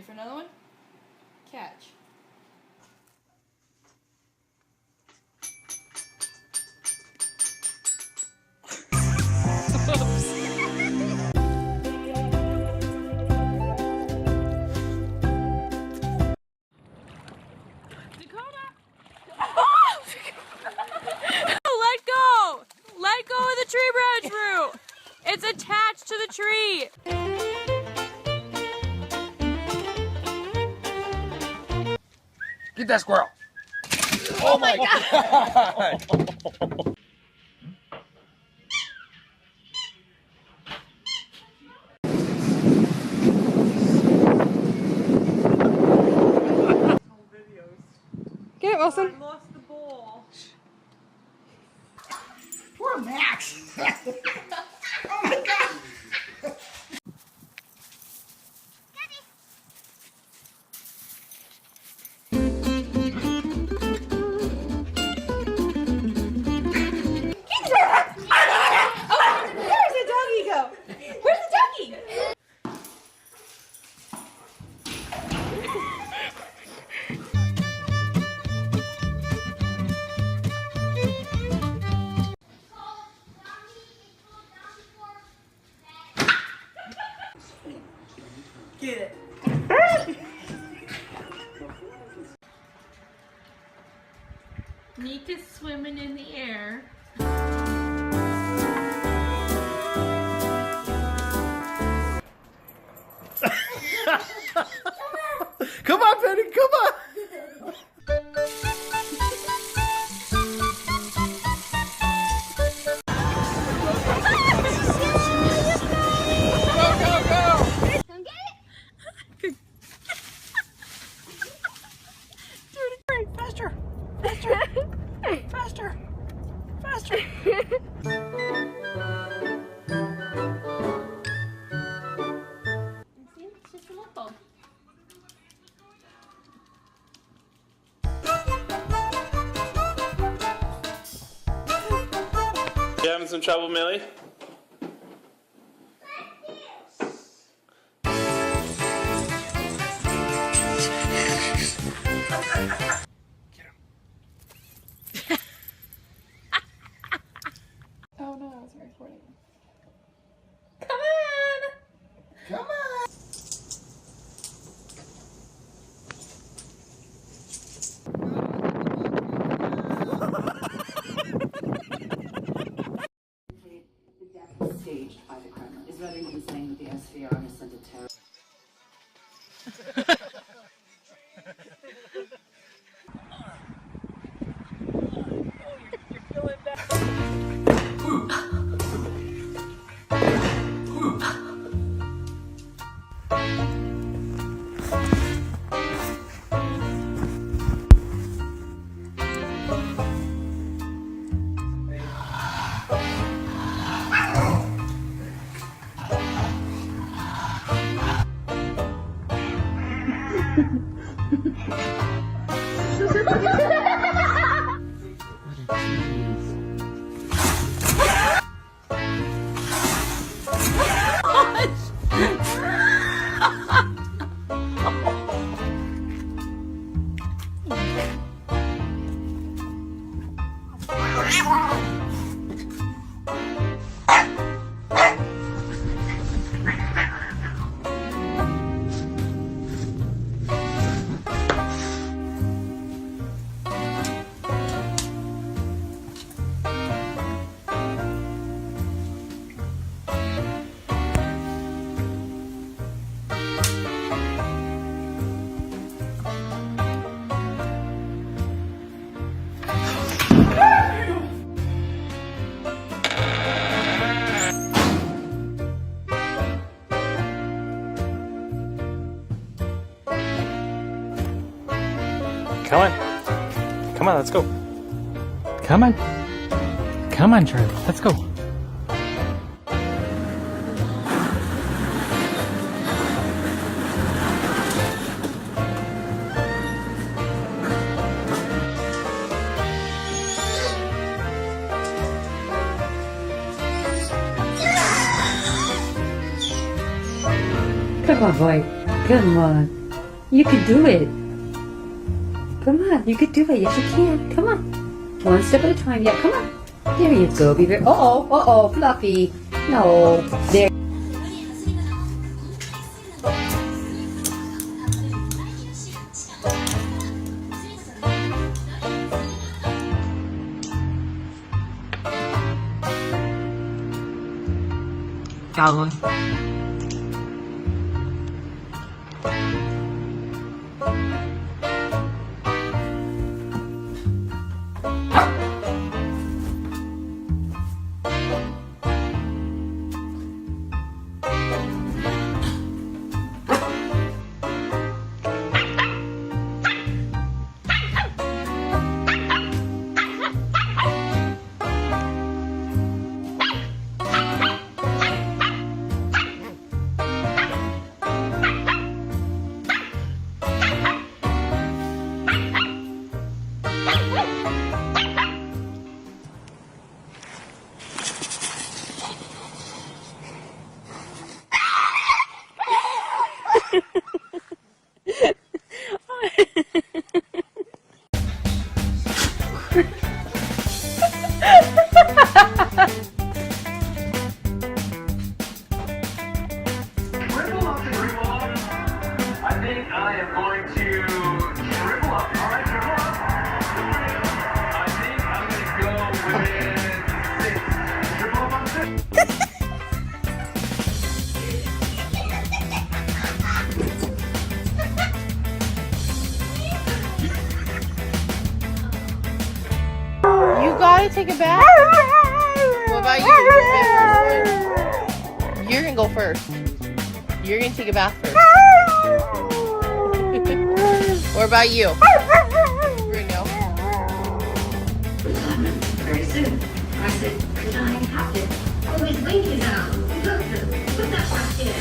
Ready for another one? Catch. Let go of the tree branch root! It's attached to the tree! Get that squirrel! Oh my god! Get it, Wilson. I lost the ball. Poor Max! Oh my god! Where's the doggy go? Where's the doggy? Get it. Nika's swimming in the air. Come on, Penny, come on! Faster. Faster. Faster. Faster. See? It's just a light bulb. You having some trouble, Millie? Oh no, I wasn't recording. Come on! Come on! Staged by the Kremlin is rather than saying that the SVR has sent a terror. Come on. Come on, let's go. Come on. Come on, Charlie. Let's go. Come on, boy. Come on. You can do it. Come on, you can do it. Yes, you can. Come on. One step at a time. Yeah, come on. There you go. Be very. Uh-oh, Fluffy. No. There. Calvin. You gotta take a bath. What about you? You're gonna go first. You're gonna take a bath first. What about you? Bruno. Very soon. I said, could I have it? Oh, his wing is out. Look, put that back in.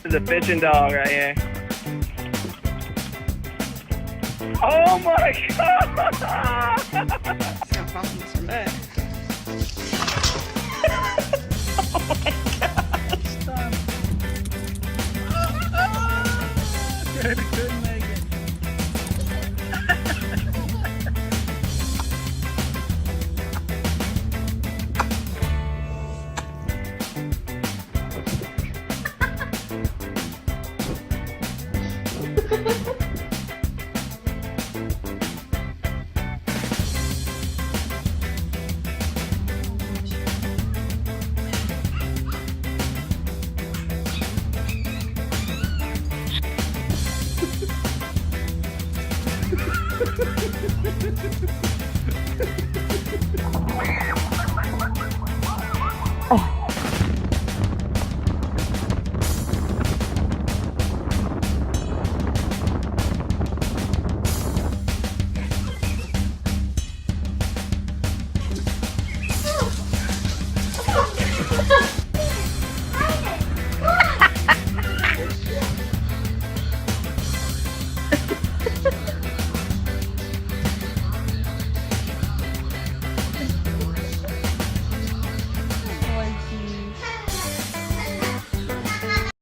The bitchin' dog right here. Oh my god! Good, good man.